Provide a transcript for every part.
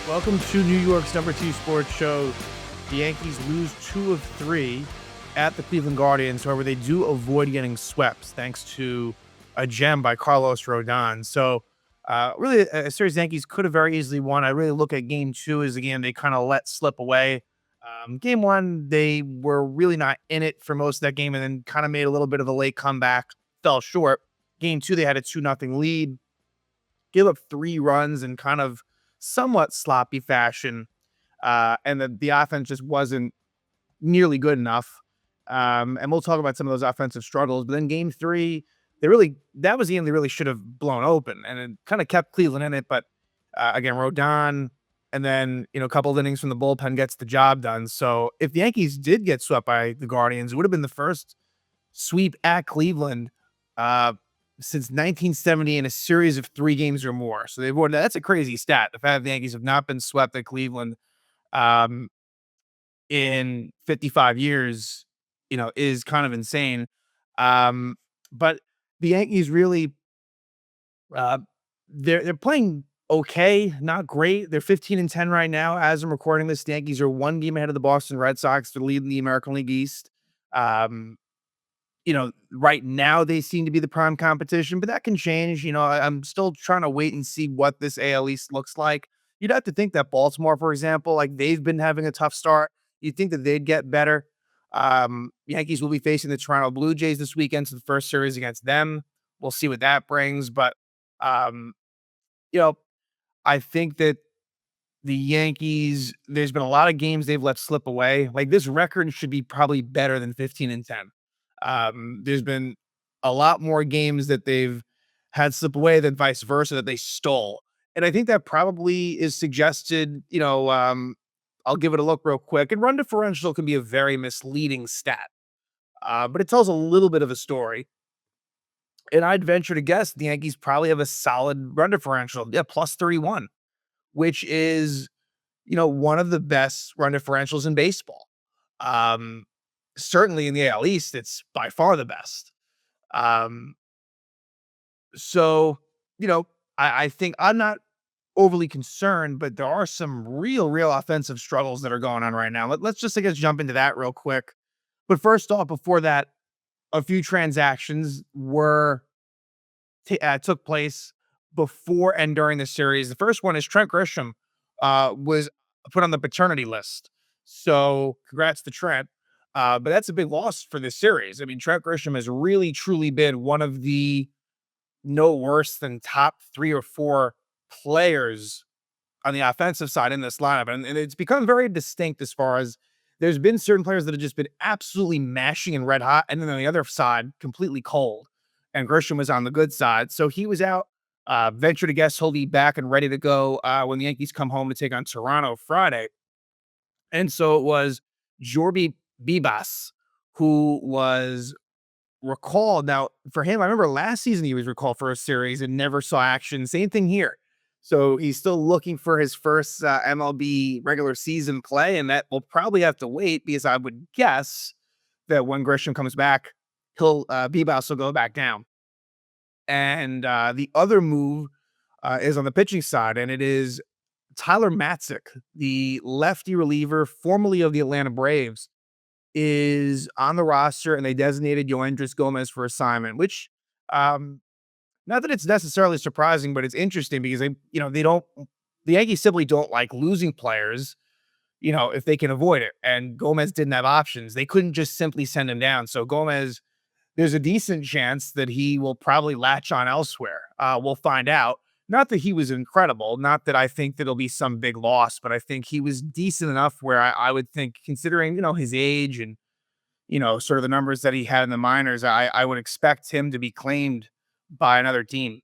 Welcome to New York's #2 sports show. The Yankees lose 2 of 3 at the Cleveland Guardians. However, they do avoid getting swept thanks to a gem by Carlos Rodón. So, really, a series the Yankees could have very easily won. I really look at game 2 as a game they kind of let slip away. Game 1, they were really not in it for most of that game and then kind of made a little bit of a late comeback, fell short. Game 2, they had a 2-0 lead, give up 3 runs in kind of somewhat sloppy fashion. And the offense just wasn't nearly good enough. And we'll talk about some of those offensive struggles. But then game 3, that was the game they really should have blown open. And it kind of kept Cleveland in it. But again, Rodón, and then, a couple of innings from the bullpen gets the job done. So if the Yankees did get swept by the Guardians, it would have been the first sweep at Cleveland since 1970 in a series of 3 games or more. So they've won. That's a crazy stat. The fact that the Yankees have not been swept at Cleveland um, in 55 years, is kind of insane. But the Yankees really, uh, they're playing okay, not great. They're 15-10 right now. As I'm recording this, the Yankees are 1 game ahead of the Boston Red Sox to lead in the American League East. Um, right now they seem to be the prime competition, but that can change. I'm still trying to wait and see what this AL East looks like. You'd have to think that Baltimore, for example, like they've been having a tough start. You'd think that they'd get better. Yankees will be facing the Toronto Blue Jays this weekend, so the first series against them. We'll see what that brings. But, um, you know, I think that the Yankees, there's been a lot of games they've let slip away. Like this record should be probably better than 15-10. There's been a lot more games that they've had slip away than vice versa that they stole. And I think that probably is suggested, I'll give it a look real quick. And run differential can be a very misleading stat, but it tells a little bit of a story. And I'd venture to guess the Yankees probably have a solid run differential. Yeah, plus 31, which is, one of the best run differentials in baseball. Um, Certainly in the AL East, it's by far the best. Um, so, you know, I think I'm not overly concerned, but there are some real offensive struggles that are going on right now. Let's just, I guess, jump into that real quick. But first off, before that, a few transactions took place before and during the series. The first one is Trent Grisham was put on the paternity list. So congrats to Trent. But that's a big loss for this series. I mean, Trent Grisham has really, truly been one of the no worse than top 3 or 4 players on the offensive side in this lineup. And it's become very distinct as far as there's been certain players that have just been absolutely mashing and red hot. And then on the other side, completely cold. And Grisham was on the good side. So he was out. Venture to guess he'll be back and ready to go when the Yankees come home to take on Toronto Friday. And so it was Jorby Bibas, who was recalled. Now, for him, I remember last season he was recalled for a series and never saw action. Same thing here. So he's still looking for his first MLB regular season play, and that will probably have to wait because I would guess that when Grisham comes back, Bibas will go back down. And the other move is on the pitching side, and it is Tyler Matzik, the lefty reliever, formerly of the Atlanta Braves, is on the roster, and they designated Yoendris Gomez for assignment, which, not that it's necessarily surprising, but it's interesting because the Yankees simply don't like losing players, if they can avoid it. And Gomez didn't have options. They couldn't just simply send him down. So Gomez, there's a decent chance that he will probably latch on elsewhere. We'll find out. Not that he was incredible, not that I think that it'll be some big loss, but I think he was decent enough where I would think, considering, his age and, sort of the numbers that he had in the minors, I would expect him to be claimed by another team.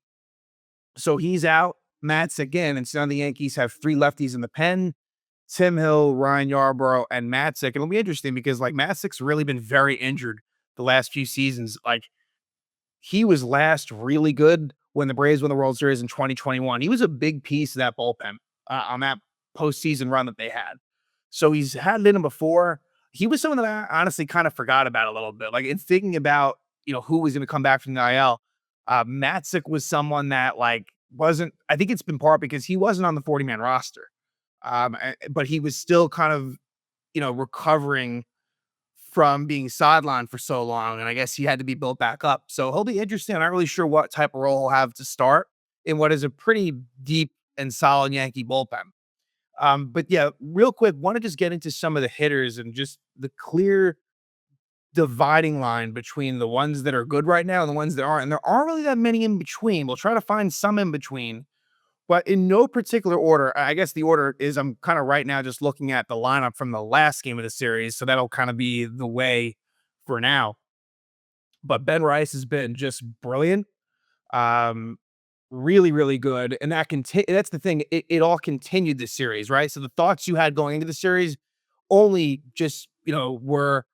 So he's out. Matt's again, and so now the Yankees have 3 lefties in the pen: Tim Hill, Ryan Yarbrough, and Matzik. And it'll be interesting because like Matzik's really been very injured the last few seasons. Like he was last really good when the Braves won the World Series in 2021. He was a big piece of that bullpen on that postseason run that they had. So he's had it in him before. He was someone that I honestly kind of forgot about a little bit. Like in thinking about, who was going to come back from the IL, Matzik was someone that like wasn't, I think it's been part because he wasn't on the 40-man roster. But he was still kind of, recovering from being sidelined for so long, and I guess he had to be built back up. So he'll be interesting. I'm not really sure what type of role he'll have to start in what is a pretty deep and solid Yankee bullpen. But yeah, real quick, want to just get into some of the hitters and just the clear dividing line between the ones that are good right now and the ones that aren't. And there aren't really that many in between. We'll try to find some in between, but in no particular order. I guess the order is I'm kind of right now just looking at the lineup from the last game of the series. So that'll kind of be the way for now. But Ben Rice has been just brilliant. Um, Really, really good. And that's the thing. It all continued this series, right? So the thoughts you had going into the series only just, were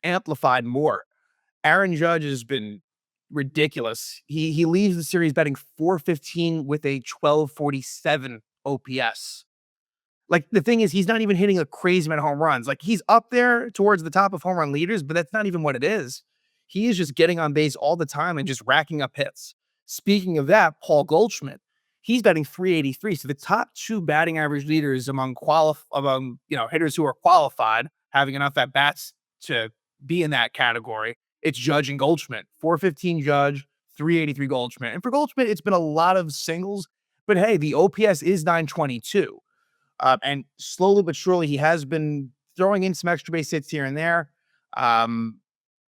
amplified more. Aaron Judge has been ridiculous. He leaves the series batting 415 with a 1247 OPS. Like, the thing is, he's not even hitting a crazy amount of home runs. Like, he's up there towards the top of home run leaders, but that's not even what it is. He is just getting on base all the time and just racking up hits. Speaking of that, Paul Goldschmidt, he's batting 383. So the top two batting average leaders among hitters who are qualified, having enough at bats to be in that category, it's Judge and Goldschmidt. 415 Judge, 383 Goldschmidt. And for Goldschmidt, it's been a lot of singles, but hey, the OPS is 922. And slowly but surely, he has been throwing in some extra base hits here and there. Um,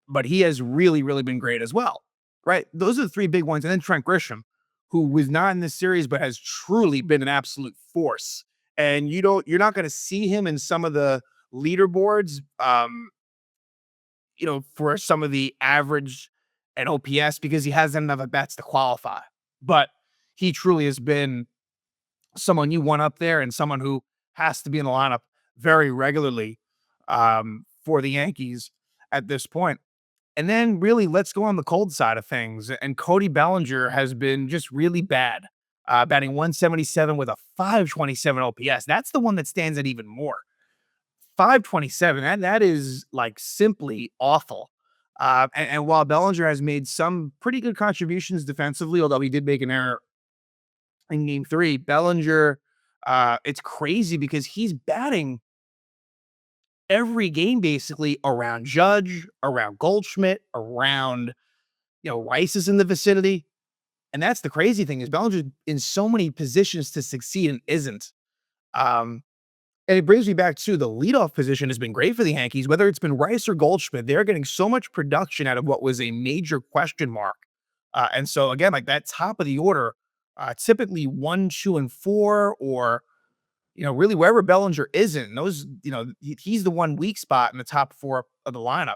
but he has really, really been great as well. Right. Those are the three big ones. And then Trent Grisham, who was not in this series, but has truly been an absolute force. And you're not going to see him in some of the leaderboards, for some of the average and OPS because he hasn't enough at bats to qualify. But he truly has been someone you want up there and someone who has to be in the lineup very regularly for the Yankees at this point. And then really, let's go on the cold side of things. And Cody Bellinger has been just really bad, batting 177 with a 527 OPS. That's the one that stands out even more. 527, that is like simply awful. And while Bellinger has made some pretty good contributions defensively, although he did make an error in game three, Bellinger, it's crazy because he's batting every game basically around Judge, around Goldschmidt, around, Rice is in the vicinity. And that's the crazy thing is Bellinger's in so many positions to succeed and isn't. Um, and it brings me back to the leadoff position has been great for the Yankees, whether it's been Rice or Goldschmidt, they're getting so much production out of what was a major question mark. And so again, like that top of the order, typically 1, 2, and 4, or really wherever Bellinger isn't, those, he's the one weak spot in the top 4 of the lineup.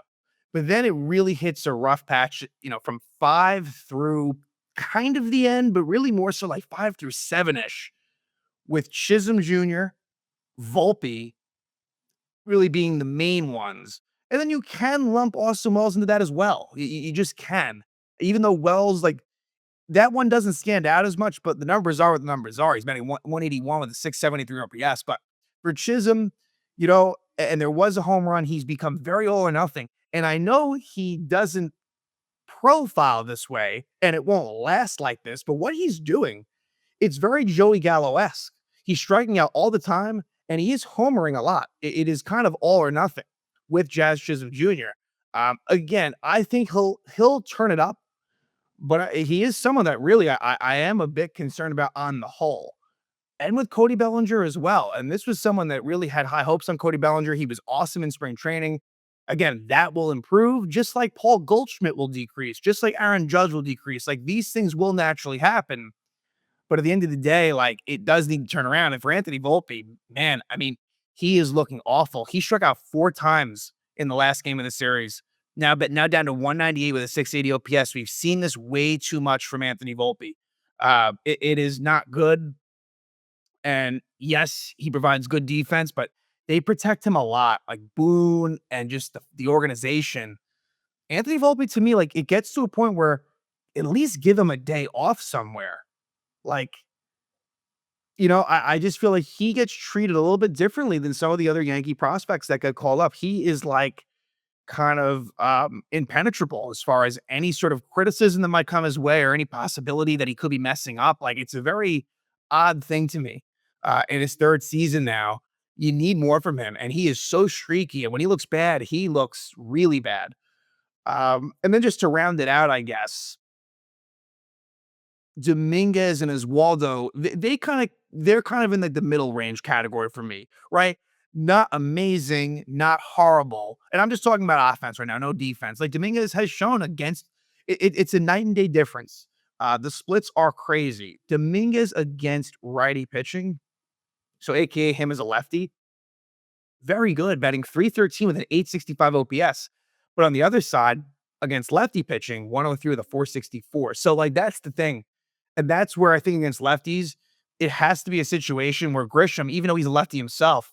But then it really hits a rough patch, from 5 through kind of the end, but really more so like 5 through 7-ish, with Chisholm Jr., Volpe really being the main ones. And then you can lump Austin Wells into that as well. You just can. Even though Wells, like, that one doesn't stand out as much, but the numbers are what the numbers are. He's batting 181 with a 673 OPS. But for Chisholm, and there was a home run, he's become very all or nothing. And I know he doesn't profile this way, and it won't last like this, but what he's doing, it's very Joey Gallo-esque. He's striking out all the time, and he is homering a lot. It is kind of all or nothing with Jazz Chisholm Jr. Again, I think he'll turn it up, but he is someone that really I am a bit concerned about on the whole. And with Cody Bellinger as well. And this was someone that really had high hopes on Cody Bellinger. He was awesome in spring training. Again, that will improve, just like Paul Goldschmidt will decrease, just like Aaron Judge will decrease. Like, these things will naturally happen. But at the end of the day, like, it does need to turn around. And for Anthony Volpe, man, I mean, he is looking awful. He struck out 4 times in the last game of the series. Now down to 198 with a 680 OPS. We've seen this way too much from Anthony Volpe. It is not good. And yes, he provides good defense, but they protect him a lot. Like Boone and just the organization. Anthony Volpe, to me, like, it gets to a point where at least give him a day off somewhere. Like, I just feel like he gets treated a little bit differently than some of the other Yankee prospects that get called up. He is like kind of impenetrable as far as any sort of criticism that might come his way or any possibility that he could be messing up. Like, it's a very odd thing to me. in his third season now. You need more from him, and he is so streaky. And when he looks bad, he looks really bad. And then just to round it out, I guess Dominguez and Oswaldo, they're kind of in the middle range category for me, right? Not amazing, not horrible. And I'm just talking about offense right now, no defense. Like Dominguez has shown against it's a night and day difference. The splits are crazy. Dominguez against righty pitching, so aka him as a lefty, very good, batting 313 with an 865 OPS. But on the other side, against lefty pitching, 103 with a 464. So, like, that's the thing. And that's where I think against lefties, it has to be a situation where Grisham, even though he's a lefty himself,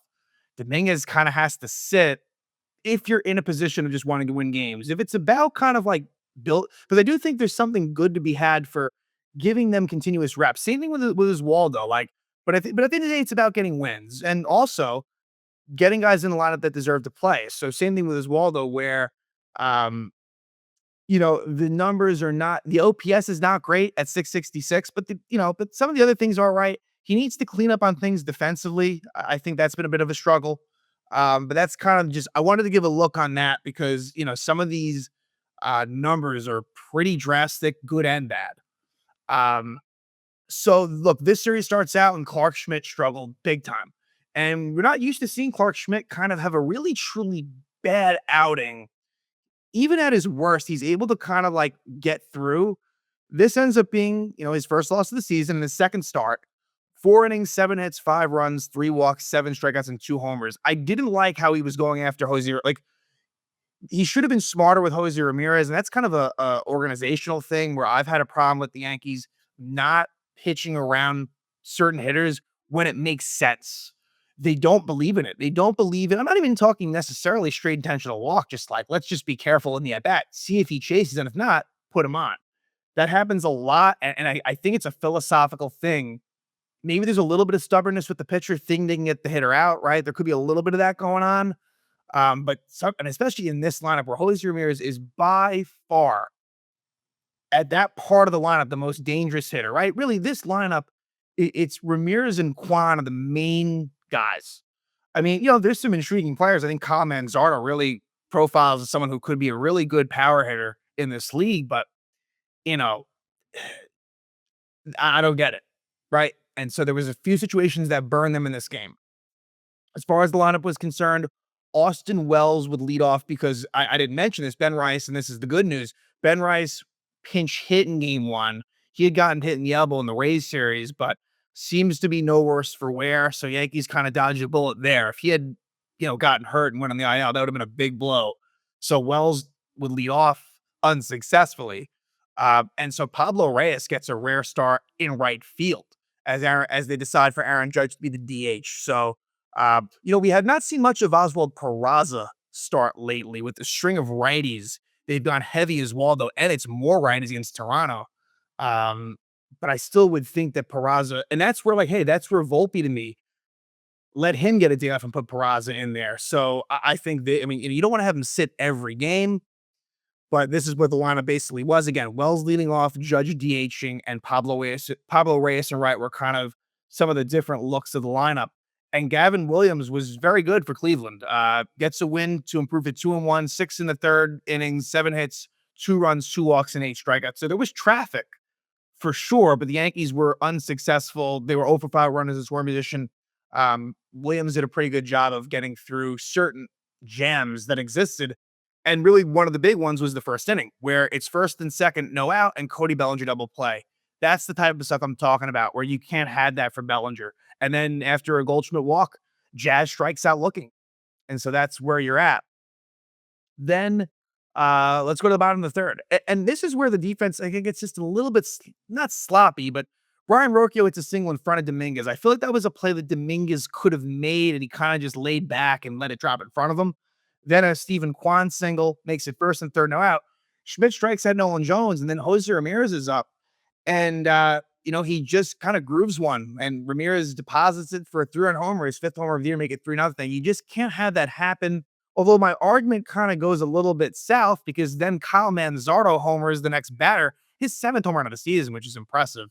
Dominguez kind of has to sit if you're in a position of just wanting to win games. If it's about kind of like built, because I do think there's something good to be had for giving them continuous reps. Same thing with his Waldo. Like, but at the end of the day, it's about getting wins. And also, getting guys in the lineup that deserve to play. So same thing with Oswaldo, where um, the numbers are not the OPS is not great at 666, but but some of the other things are right. He needs to clean up on things defensively. I think that's been a bit of a struggle. But that's kind of just I wanted to give a look on that because some of these numbers are pretty drastic, good and bad. Um, so look, this series starts out and Clarke Schmidt struggled big time. And we're not used to seeing Clarke Schmidt kind of have a really truly bad outing. Even at his worst, he's able to kind of like get through. This ends up being, his first loss of the season and his second start. 4 innings, 7 hits, 5 runs, 3 walks, 7 strikeouts, and 2 homers. I didn't like how he was going after Jose. Like, he should have been smarter with Jose Ramirez, and that's kind of a organizational thing where I've had a problem with the Yankees not pitching around certain hitters when it makes sense. They don't believe in it. They don't believe in. I'm not even talking necessarily straight intentional walk. Just like let's just be careful in the at bat, see if he chases, and if not, put him on. That happens a lot, and I think it's a philosophical thing. Maybe there's a little bit of stubbornness with the pitcher thinking they can get the hitter out. Right, there could be a little bit of that going on. But and especially in this lineup where Jose Ramirez is by far at that part of the lineup the most dangerous hitter, right? Really, this lineup, it's Ramirez and Kwan are the main guys. I mean, there's some intriguing players. I think Kyle Manzardo really profiles as someone who could be a really good power hitter in this league, but you know, I don't get it, right? And so there was a few situations that burned them in this game. As far as the lineup was concerned, Austin Wells would lead off because I didn't mention this. Ben Rice, and this is the good news. Ben Rice pinch hit in game one. He had gotten hit in the elbow in the Rays series, but seems to be no worse for wear. So Yankees kind of dodged a bullet there. If he had, gotten hurt and went on the IL, that would have been a big blow. So Wells would lead off unsuccessfully. And so Pablo Reyes gets a rare start in right field as they decide for Aaron Judge to be the DH. So we had not seen much of Oswald Peraza start lately with the string of righties. They've gone heavy as Waldo, and it's more righties against Toronto. But I still would think that Peraza, and that's where, like, hey, that's where Volpe to me. Let him get a day off and put Peraza in there. So I think you don't want to have him sit every game, but this is what the lineup basically was. Again, Wells leading off, Judge DHing, and Pablo Reyes and Wright were kind of some of the different looks of the lineup. And Gavin Williams was very good for Cleveland. Gets a win to improve to 2-1, 6 in the third innings, 7 hits, 2 runs, 2 walks, and 8 strikeouts. So there was traffic for sure, but the Yankees were unsuccessful. They were 0 for 5 runners in scoring position. Williams did a pretty good job of getting through certain jams that existed. And really, one of the big ones was the first inning, where it's first and second, no out, and Cody Bellinger double play. That's the type of stuff I'm talking about, where you can't have that for Bellinger. And then after a Goldschmidt walk, Jazz strikes out looking. And so that's where you're at. Then let's go to the bottom of the third. And this is where the defense, I think it's just a little bit, not sloppy, but Brian Rocchio hits a single in front of Dominguez. I feel like that was a play that Dominguez could have made, and he kind of just laid back and let it drop in front of him. Then a Stephen Kwan single makes it first and third, no out. Schmidt strikes out Nolan Jones, and then Jose Ramirez is up. And, he just kind of grooves one, and Ramirez deposits it for a 3-run homer, his 5th homer of the year, make it 3-0. You just can't have that happen. Although my argument kind of goes a little bit south because then Kyle Manzardo homers the next batter, his 7th home run of the season, which is impressive,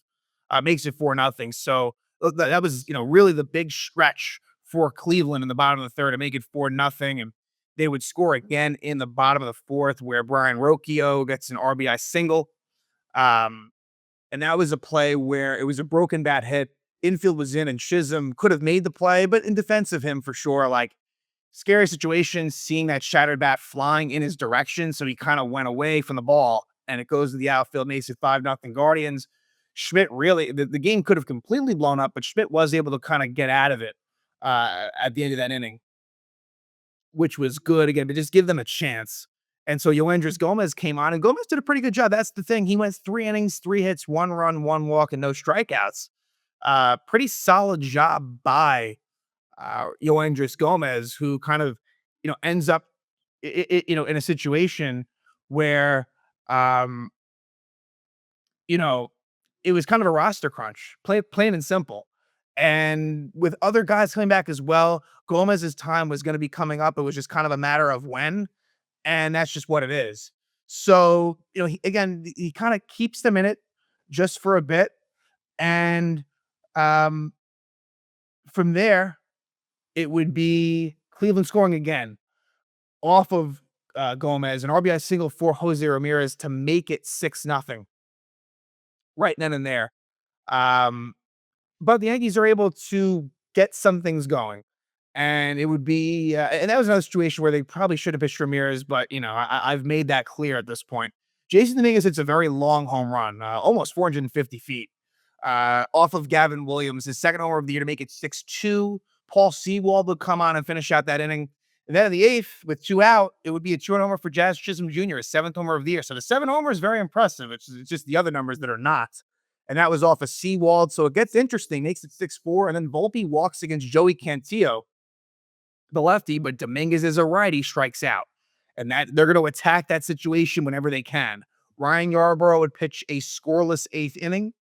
makes it 4-0. So that was, really the big stretch for Cleveland in the bottom of the third to make it 4-0. And they would score again in the bottom of the fourth where Brian Rocchio gets an RBI single. Um, and that was a play where it was a broken bat hit. Infield was in, and Chisholm could have made the play, but in defense of him, for sure, like, scary situation, seeing that shattered bat flying in his direction. So he kind of went away from the ball, and it goes to the outfield, makes it 5-0 Guardians. Schmidt really, the game could have completely blown up, but Schmidt was able to kind of get out of it at the end of that inning, which was good again, but just give them a chance. And so Yoendris Gomez came on, and Gomez did a pretty good job. That's the thing. He went 3 innings, 3 hits, 1 run, 1 walk, and no strikeouts. Pretty solid job by Yoendris Gomez, who kind of, ends up, in a situation where, um, you know, it was kind of a roster crunch, plain and simple. And with other guys coming back as well, Gomez's time was going to be coming up. It was just kind of a matter of when, and that's just what it is. So, he kind of keeps them in it just for a bit, and um, from there, it would be Cleveland scoring again off of Gomez, an RBI single for Jose Ramirez to make it 6-0 right then and there. Um, but the Yankees are able to get some things going. And it would be, and that was another situation where they probably should have pitched Ramirez, but I've made that clear at this point. Jason Dominguez hits a very long home run, almost 450 feet, off of Gavin Williams, his second homer of the year to make it 6-2. Paul Sewald would come on and finish out that inning. And then in the eighth, with 2 out, it would be a 2-run homer for Jazz Chisholm Jr., his seventh homer of the year. So the 7 homer is very impressive. It's just the other numbers that are not. And that was off of Sewald. So it gets interesting, makes it 6-4. And then Volpe walks against Joey Cantillo, the lefty, but Dominguez is a righty, strikes out. And that they're going to attack that situation whenever they can. Ryan Yarbrough would pitch a scoreless eighth inning.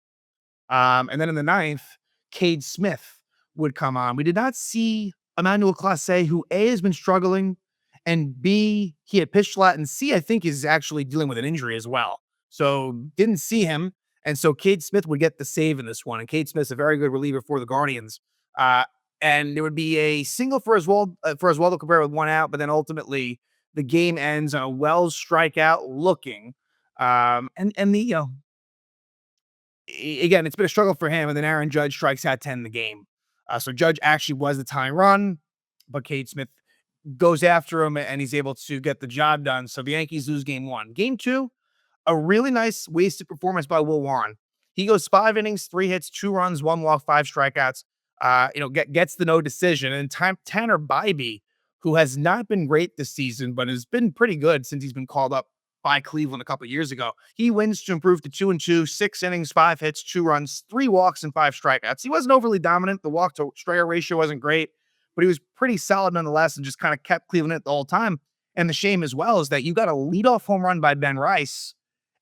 And then in the ninth, Cade Smith would come on. We did not see Emmanuel Clase, who A, has been struggling, and B, he had pitched a lot, and C, I think is actually dealing with an injury as well. So didn't see him. And so Cade Smith would get the save in this one. And Cade Smith's a very good reliever for the Guardians. And there would be a single for Oswaldo Cabrera with 1 out, but then ultimately the game ends on a Wells strikeout looking. And the again, it's been a struggle for him, and then Aaron Judge strikes out 10 in the game. So Judge actually was the tying run, but Cade Smith goes after him, and he's able to get the job done. So the Yankees lose game 1. Game 2, a really nice wasted performance by Will Warren. He goes 5 innings, 3 hits, 2 runs, 1 walk, 5 strikeouts. Gets the no decision. And Tanner Bybee, who has not been great this season, but has been pretty good since he's been called up by Cleveland a couple of years ago. He wins to improve to 2-2, 6 innings, 5 hits, 2 runs, 3 walks, and 5 strikeouts. He wasn't overly dominant. The walk to strikeout ratio wasn't great, but he was pretty solid nonetheless, and just kind of kept Cleveland at the whole time. And the shame as well is that you got a leadoff home run by Ben Rice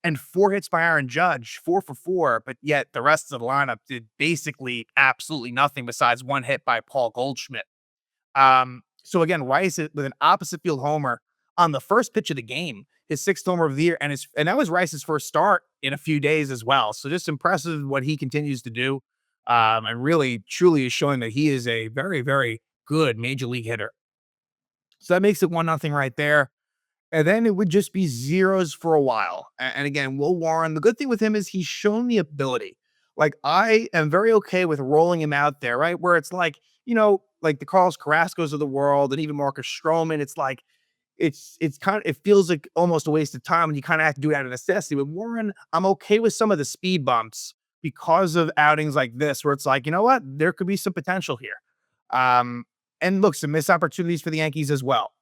and 4 hits by Aaron Judge, 4 for 4, but yet the rest of the lineup did basically absolutely nothing besides 1 hit by Paul Goldschmidt. So again, Rice with an opposite field homer on the first pitch of the game, his 6th homer of the year, and that was Rice's first start in a few days as well. So just impressive what he continues to do, and really, truly is showing that he is a very, very good major league hitter. So that makes it 1-0 right there. And then it would just be zeros for a while. And again, Will Warren, the good thing with him is he's shown the ability. Like, I am very okay with rolling him out there, right? Where it's like, like the Carlos Carrascos of the world and even Marcus Stroman. It's like, it's kind of, it feels like almost a waste of time, and you kind of have to do it out of necessity. With Warren, I'm okay with some of the speed bumps because of outings like this, where it's like, you know what, there could be some potential here. And look, some missed opportunities for the Yankees as well.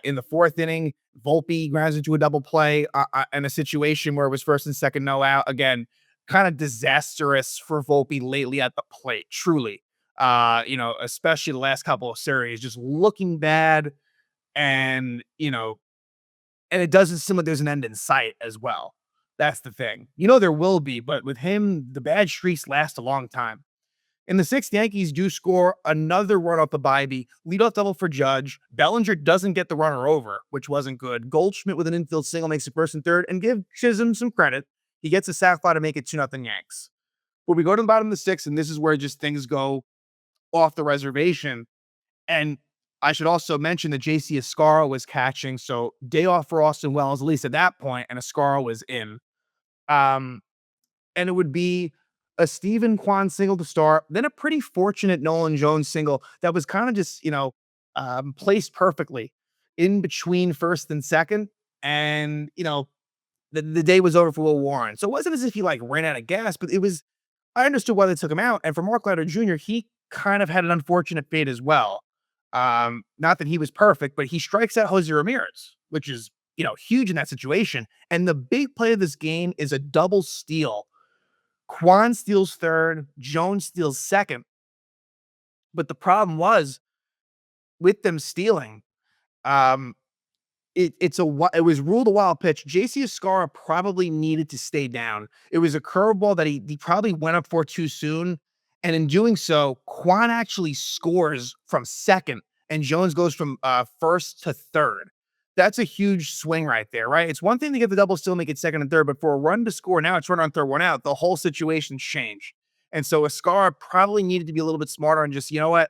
In the 4th inning, Volpe grounds into a double play in a situation where it was 1st and 2nd no out. Again, kind of disastrous for Volpe lately at the plate, truly. Especially the last couple of series, just looking bad. And, and it doesn't seem like there's an end in sight as well. That's the thing. There will be, but with him, the bad streaks last a long time. In the 6th, the Yankees do score another run off the Bybee, leadoff double for Judge. Bellinger doesn't get the runner over, which wasn't good. Goldschmidt with an infield single makes it 1st and 3rd, and give Chisholm some credit. He gets a sac fly to make it 2-0 Yanks. But we go to the bottom of the sixth, and this is where just things go off the reservation. And I should also mention that JC Escaro was catching, so day off for Austin Wells, at least at that point, and Escaro was in. Um, and it would be a Steven Kwan single to start, then a pretty fortunate Nolan Jones single that was kind of just, placed perfectly in between first and second. And, the day was over for Will Warren. So it wasn't as if he like ran out of gas, but I understood why they took him out. And for Mark Leiter Jr., he kind of had an unfortunate fate as well. Not that he was perfect, but he strikes out Jose Ramirez, which is, huge in that situation. And the big play of this game is a double steal. Kwan steals third, Jones steals second. But the problem was with them stealing, um, it was ruled a wild pitch. JC Escara probably needed to stay down. It was a curveball that he probably went up for too soon. And in doing so, Kwan actually scores from second, and Jones goes from first to third. That's a huge swing right there, right? It's one thing to get the double steal, make it second and third, but for a run to score now, it's run on third, one out. The whole situation's changed. And so Escara probably needed to be a little bit smarter and just, you know what?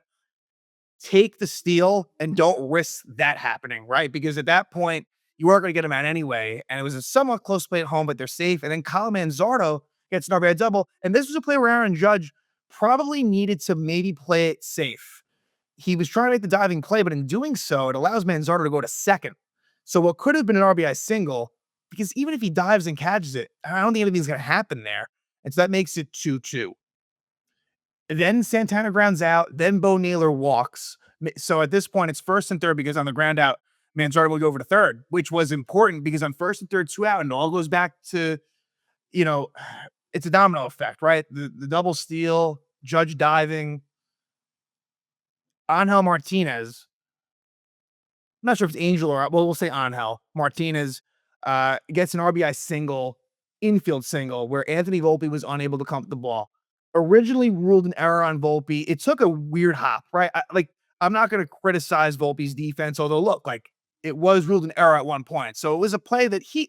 Take the steal and don't risk that happening, right? Because at that point, you aren't going to get him out anyway. And it was a somewhat close play at home, but they're safe. And then Kyle Manzardo gets an RBI double. And this was a play where Aaron Judge probably needed to maybe play it safe. He was trying to make the diving play, but in doing so, it allows Manzardo to go to second. So what could have been an RBI single, because even if he dives and catches it, I don't think anything's going to happen there. And so that makes it 2-2. Then Santana grounds out. Then Bo Naylor walks. So at this point, it's first and third because on the ground out, Manzardo will go over to third, which was important because on first and third, 2 out, and it all goes back to, you know, it's a domino effect, right? The double steal, Judge diving, Angel Martinez. I'm not sure if it's Angel or, well, we'll say Angel Martinez gets an RBI single, infield single, where Anthony Volpe was unable to come to the ball. Originally ruled an error on Volpe. It took a weird hop, right? I'm not going to criticize Volpe's defense, although look, like it was ruled an error at one point. So it was a play that he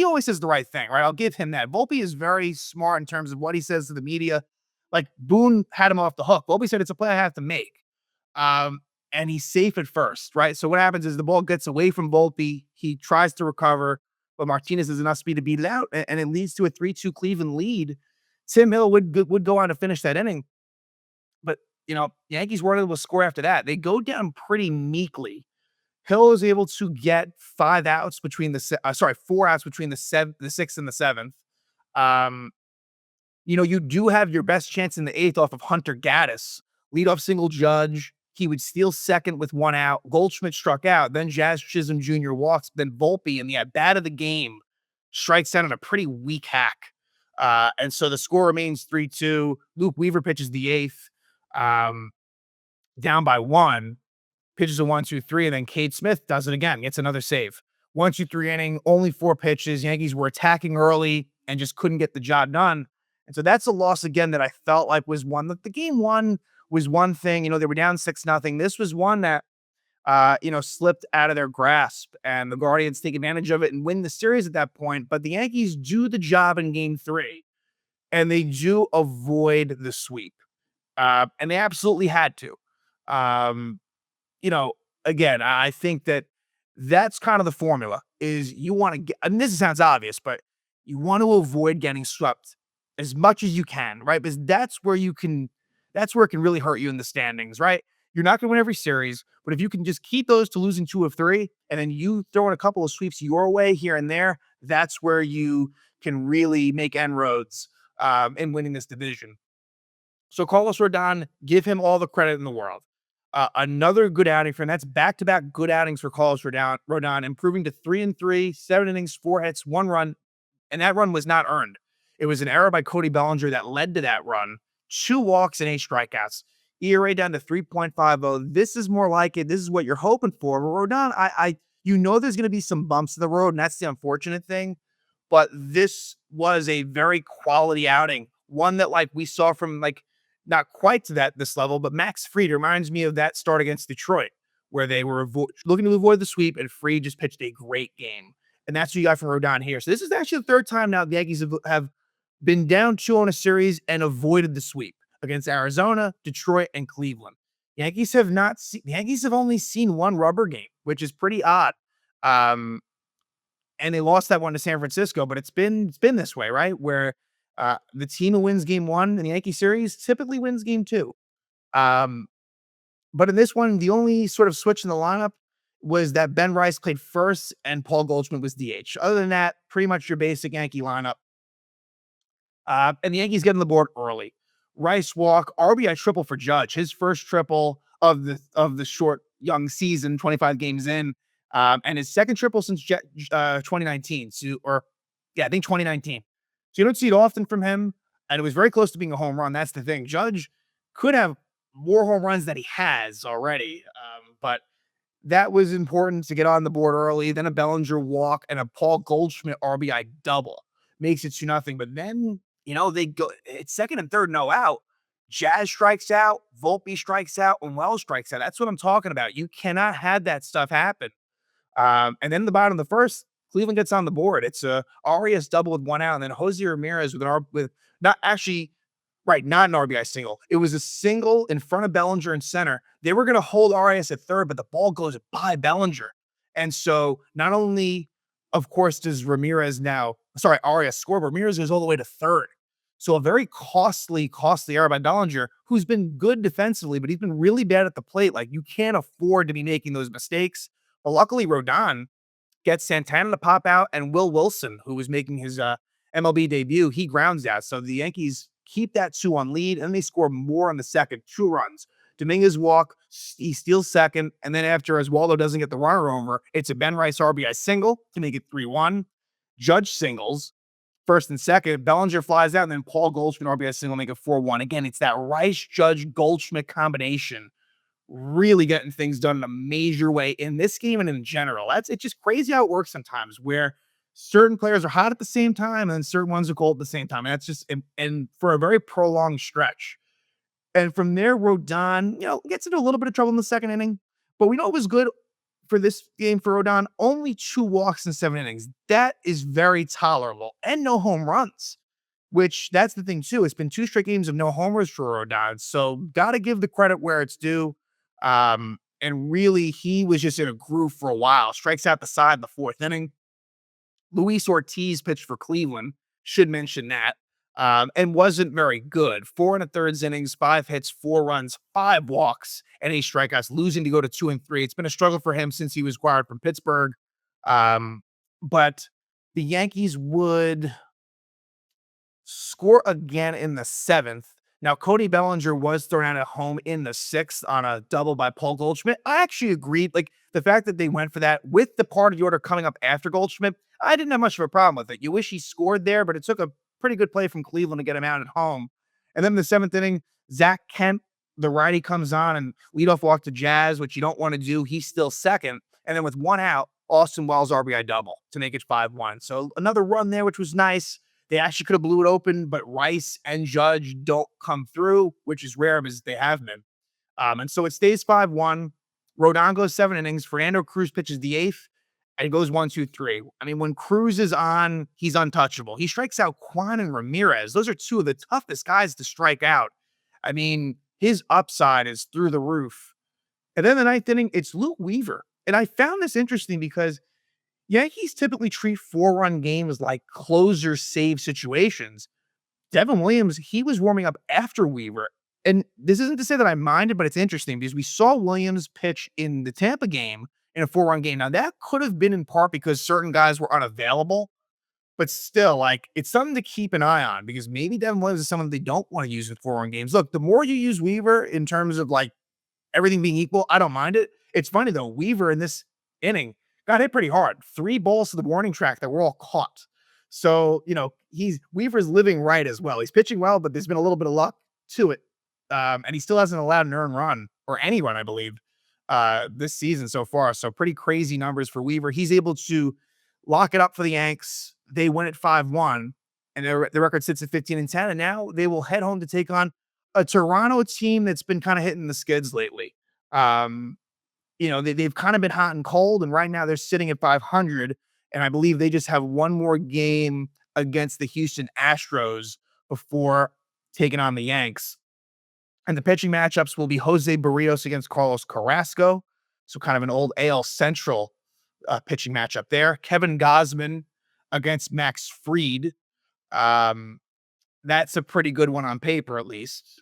always says the right thing, right? I'll give him that. Volpe is very smart in terms of what he says to the media. Like Boone had him off the hook. Volpe said it's a play I have to make. And he's safe at first, right? So what happens is the ball gets away from Volpe. He tries to recover, but Martinez has enough speed to beat it out, and it leads to a 3-2 Cleveland lead. Tim Hill would go on to finish that inning, but Yankees weren't able to score after that. They go down pretty meekly. Hill is able to get 4 outs between the sixth and the seventh. You do have your best chance in the eighth off of Hunter Gaddis, leadoff single Judge. He would steal second with 1 out. Goldschmidt struck out. Then Jazz Chisholm Jr. walks. Then Volpe in the at-bat of the game strikes out on a pretty weak hack. And so the score remains 3-2. Luke Weaver pitches the eighth, down by 1. Pitches a 1-2-3, and then Cade Smith does it again. Gets another save. 1-2-3 inning, only 4 pitches. Yankees were attacking early and just couldn't get the job done. And so that's a loss again that I felt like was one that the game one was one thing. They were down 6-0. This was one that slipped out of their grasp, and the Guardians take advantage of it and win the series at that point. But the Yankees do the job in game 3, and they do avoid the sweep. And they absolutely had to. Again, I think that's kind of the formula is you want to get, and this sounds obvious, but you want to avoid getting swept as much as you can, right? Because that's where it can really hurt you in the standings, right? You're not going to win every series, but if you can just keep those to losing 2 of 3, and then you throw in a couple of sweeps your way here and there, that's where you can really make inroads in winning this division. So Carlos Rodón, give him all the credit in the world. Another good outing for him. That's back-to-back good outings for Carlos Rodón, improving to 3-3, 7 innings, 4 hits, 1 run, and that run was not earned. It was an error by Cody Bellinger that led to that run. 2 walks and 8 strikeouts. ERA down to 3.50. This is more like it. This is what you're hoping for. But Rodón, there's going to be some bumps in the road, and that's the unfortunate thing. But this was a very quality outing. One that we saw from not quite to this level, but Max Fried reminds me of that start against Detroit, where they were looking to avoid the sweep, and Fried just pitched a great game. And that's what you got from Rodón here. So this is actually the 3rd time now the Yankees have been down 2 on a series and avoided the sweep against Arizona, Detroit, and Cleveland. The Yankees have only seen one rubber game, which is pretty odd. Um, and they lost that one to San Francisco, but it's been this way, right? Where the team who wins game one in the Yankee series typically wins game two. Um, but in this one, the only sort of switch in the lineup was that Ben Rice played first and Paul Goldschmidt was DH. Other than that, pretty much your basic Yankee lineup. And the Yankees get on the board early. Rice walk, RBI triple for Judge, his first triple of the short young season, 25 games in, and his second triple since 2019. I think 2019. So you don't see it often from him, and it was very close to being a home run. That's the thing. Judge could have more home runs than he has already, but that was important to get on the board early. Then a Bellinger walk and a Paul Goldschmidt RBI double makes it 2-0. But then, they go, it's second and third, no out. Jazz strikes out, Volpe strikes out, and Wells strikes out. That's what I'm talking about. You cannot have that stuff happen. And then the bottom of the first, Cleveland gets on the board. It's a Arias double with one out, and then Jose Ramirez with not actually right, not an RBI single. It was a single in front of Bellinger in center. They were going to hold Arias at third, but the ball goes by Bellinger. And so not only, of course, does Arias score, but Ramirez goes all the way to third. So a very costly error by Bellinger, who's been good defensively, but he's been really bad at the plate. Like, you can't afford to be making those mistakes. But luckily, Rodón gets Santana to pop out, and Will Wilson, who was making his MLB debut, he grounds out. So the Yankees keep that 2-1 lead, and they score more on the second, 2 runs. Dominguez walk, he steals second, and then after Oswaldo doesn't get the runner over, it's a Ben Rice RBI single to make it 3-1. Judge singles, first and second. Bellinger flies out, and then Paul Goldschmidt RBI single make it 4-1. Again, it's that Rice-Judge-Goldschmidt combination really getting things done in a major way in this game and in general. It's just crazy how it works sometimes, where certain players are hot at the same time and certain ones are cold at the same time. And that's just and for a very prolonged stretch. And from there, Rodón, gets into a little bit of trouble in the second inning. But we know it was good for this game for Rodón. Only 2 walks in 7 innings. That is very tolerable. And no home runs, which that's the thing too. It's been 2 straight games of no homers for Rodón. So got to give the credit where it's due. And really, he was just in a groove for a while. Strikes out the side in the 4th inning. Luis Ortiz pitched for Cleveland. Should mention that. And wasn't very good. 4 1/3 innings, 5 hits, 4 runs, 5 walks, and 8 strikeouts, losing to go to 2-3. It's been a struggle for him since he was acquired from Pittsburgh. But the Yankees would score again in the 7th. Now, Cody Bellinger was thrown out at home in the 6th on a double by Paul Goldschmidt. I actually agreed. Like, the fact that they went for that with the part of the order coming up after Goldschmidt, I didn't have much of a problem with it. You wish he scored there, but it took a pretty good play from Cleveland to get him out at home. And then in the 7th inning, Zach Kemp, the righty, comes on and leadoff walk to Jazz, which you don't want to do. He's still second. And then with 1 out, Austin Wells RBI double to make it 5-1. So another run there, which was nice. They actually could have blew it open, but Rice and Judge don't come through, which is rare because they have been. And so it stays 5-1. Rodón goes 7 innings. Fernando Cruz pitches the 8th, and it goes 1-2-3. I mean, when Cruz is on, he's untouchable. He strikes out Quan and Ramirez. Those are 2 of the toughest guys to strike out. I mean, his upside is through the roof. And then the 9th inning, it's Luke Weaver. And I found this interesting because Yankees typically treat 4-run games like closer save situations. Devin Williams, he was warming up after Weaver. And this isn't to say that I minded, but it's interesting because we saw Williams pitch in the Tampa game in a 4-run game. Now, that could have been in part because certain guys were unavailable, but still, like, it's something to keep an eye on because maybe Devin Williams is someone they don't want to use in 4-run games. Look, the more you use Weaver in terms of like everything being equal, I don't mind it. It's funny though, Weaver in this inning got hit pretty hard. 3 balls to the warning track that were all caught. So, Weaver's living right as well. He's pitching well, but there's been a little bit of luck to it. And he still hasn't allowed an earned run or any run, I believe, this season so far. So pretty crazy numbers for Weaver. He's able to lock it up for the Yanks. They win at 5-1, and the record sits at 15-10. And now they will head home to take on a Toronto team that's been kind of hitting the skids lately. They've kind of been hot and cold, and right now they're sitting at 500, and I believe they just have one more game against the Houston Astros before taking on the Yanks. And the pitching matchups will be Jose Barrios against Carlos Carrasco. So kind of an old AL Central pitching matchup there. Kevin Gausman against Max Fried. Um, that's a pretty good one on paper, at least.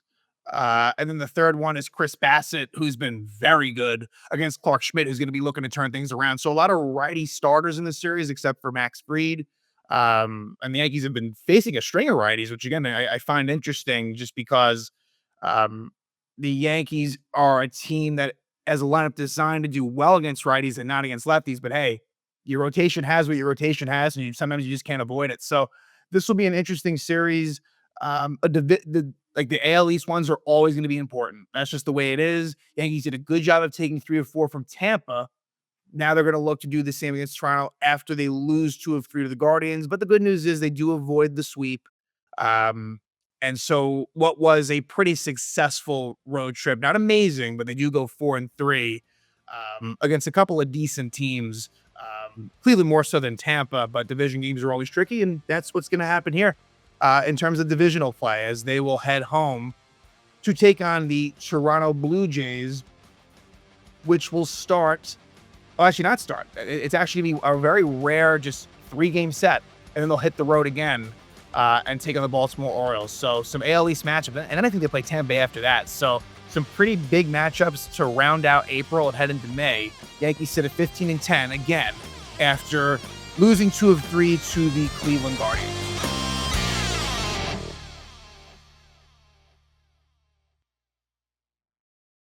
And then the third one is Chris Bassett, who's been very good against Clarke Schmidt, who's going to be looking to turn things around. So a lot of righty starters in the series, except for Max Fried. And the Yankees have been facing a string of righties, which again, I find interesting just because the Yankees are a team that has a lineup designed to do well against righties and not against lefties. But hey, your rotation has what your rotation has, and sometimes you just can't avoid it. So this will be an interesting series. The AL East ones are always going to be important. That's just the way it is. Yankees did a good job of taking 3 or 4 from Tampa. Now they're going to look to do the same against Toronto after they lose 2 of 3 to the Guardians. But the good news is they do avoid the sweep. And so what was a pretty successful road trip, not amazing, but they do go 4-3 against a couple of decent teams. Cleveland more so than Tampa, but division games are always tricky, and that's what's going to happen here in terms of divisional play, as they will head home to take on the Toronto Blue Jays, which will start. Well, actually not start. It's actually a very rare, just 3-game set, and then they'll hit the road again and take on the Baltimore Orioles. So some AL East matchups, and then I think they play Tampa Bay after that. So some pretty big matchups to round out April and head into May. Yankees sit at 15-10 again after losing 2 of 3 to the Cleveland Guardians.